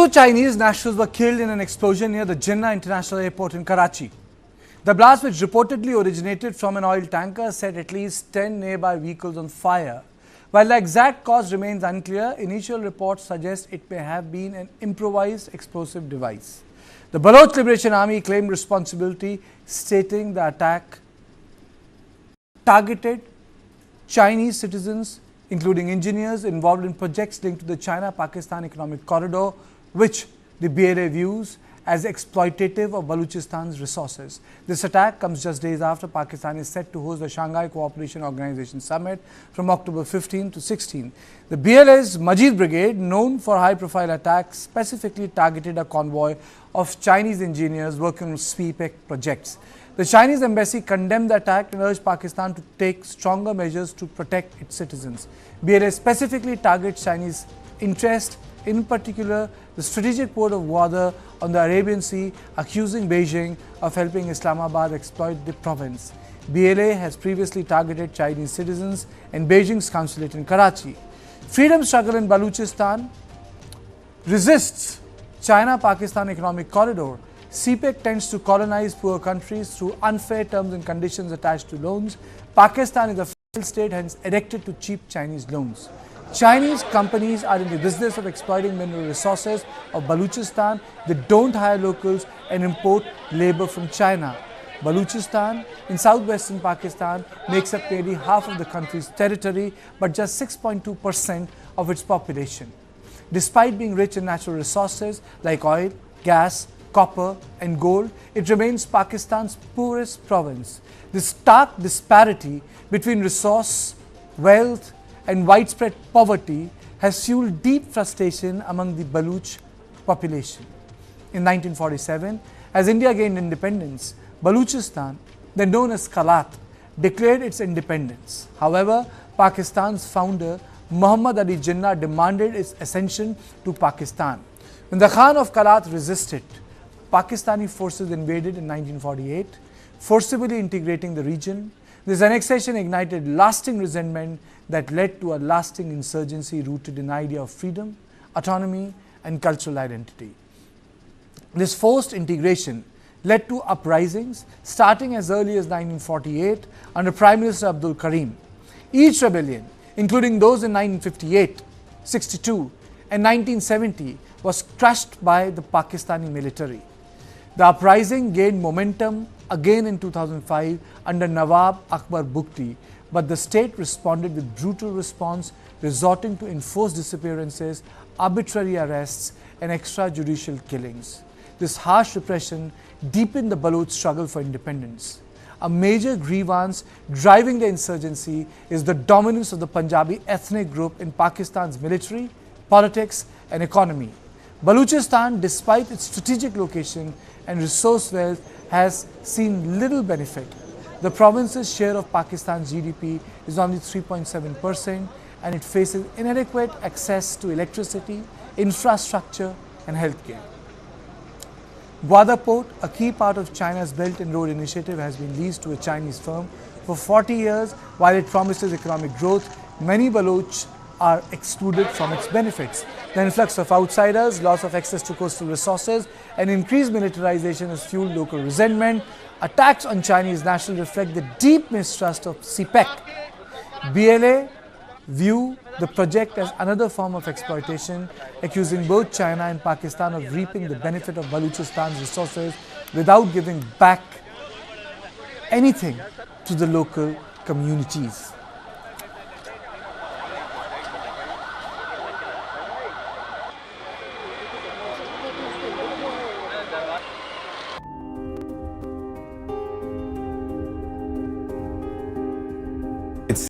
Two Chinese nationals were killed in an explosion near the Jinnah International Airport in Karachi. The blast, which reportedly originated from an oil tanker, set at least 10 nearby vehicles on fire. While the exact cause remains unclear, initial reports suggest it may have been an improvised explosive device. The Baloch Liberation Army claimed responsibility, stating the attack targeted Chinese citizens, including engineers involved in projects linked to the China-Pakistan Economic Corridor, which the BLA views as exploitative of Balochistan's resources. This attack comes just days after Pakistan is set to host the Shanghai Cooperation Organization summit from October 15 to 16. The BLA's Majeed Brigade, known for high-profile attacks, specifically targeted a convoy of Chinese engineers working on CPEC projects. The Chinese embassy condemned the attack and urged Pakistan to take stronger measures to protect its citizens. BLA specifically targets Chinese interests, in particular the strategic port of Gwadar on the Arabian Sea, accusing Beijing of helping Islamabad exploit the province. BLA has previously targeted Chinese citizens and Beijing's consulate in Karachi. Freedom struggle in Balochistan resists China-Pakistan Economic Corridor. CPEC tends to colonize poor countries through unfair terms and conditions attached to loans. Pakistan is a failed state, hence addicted to cheap Chinese loans. Chinese companies are in the business of exploiting mineral resources of Balochistan. They don't hire locals and import labor from China. Balochistan in southwestern Pakistan makes up nearly half of the country's territory, but just 6.2% of its population. Despite being rich in natural resources like oil, gas, copper and gold, it remains Pakistan's poorest province. This stark disparity between resource, wealth and widespread poverty has fueled deep frustration among the Baloch population. In 1947, as India gained independence, Balochistan, then known as Kalat, declared its independence. However, Pakistan's founder Muhammad Ali Jinnah demanded its accession to Pakistan. When the Khan of Kalat resisted, Pakistani forces invaded in 1948, forcibly integrating the region. This annexation ignited lasting resentment that led to a lasting insurgency rooted in the idea of freedom, autonomy and cultural identity. This forced integration led to uprisings starting as early as 1948 under Prime Minister Abdul Karim. Each rebellion, including those in 1958, 62 and 1970, was crushed by the Pakistani military. The uprising gained momentum again in 2005 under Nawab Akbar Bugti, but the state responded with brutal response, resorting to enforced disappearances, arbitrary arrests and extrajudicial killings. This harsh repression deepened the Baloch struggle for independence. A major grievance driving the insurgency is the dominance of the Punjabi ethnic group in Pakistan's military, politics and economy. Balochistan, despite its strategic location and resource wealth, has seen little benefit. The province's share of Pakistan's GDP is only 3.7% and it faces inadequate access to electricity, infrastructure and healthcare. Gwadar Port, a key part of China's Belt and Road Initiative, has been leased to a Chinese firm for 40 years. While it promises economic growth, many Baloch are excluded from its benefits. The influx of outsiders, loss of access to coastal resources and increased militarization has fueled local resentment. Attacks on Chinese nationals reflect the deep mistrust of CPEC. BLA view the project as another form of exploitation, accusing both China and Pakistan of reaping the benefit of Balochistan's resources without giving back anything to the local communities.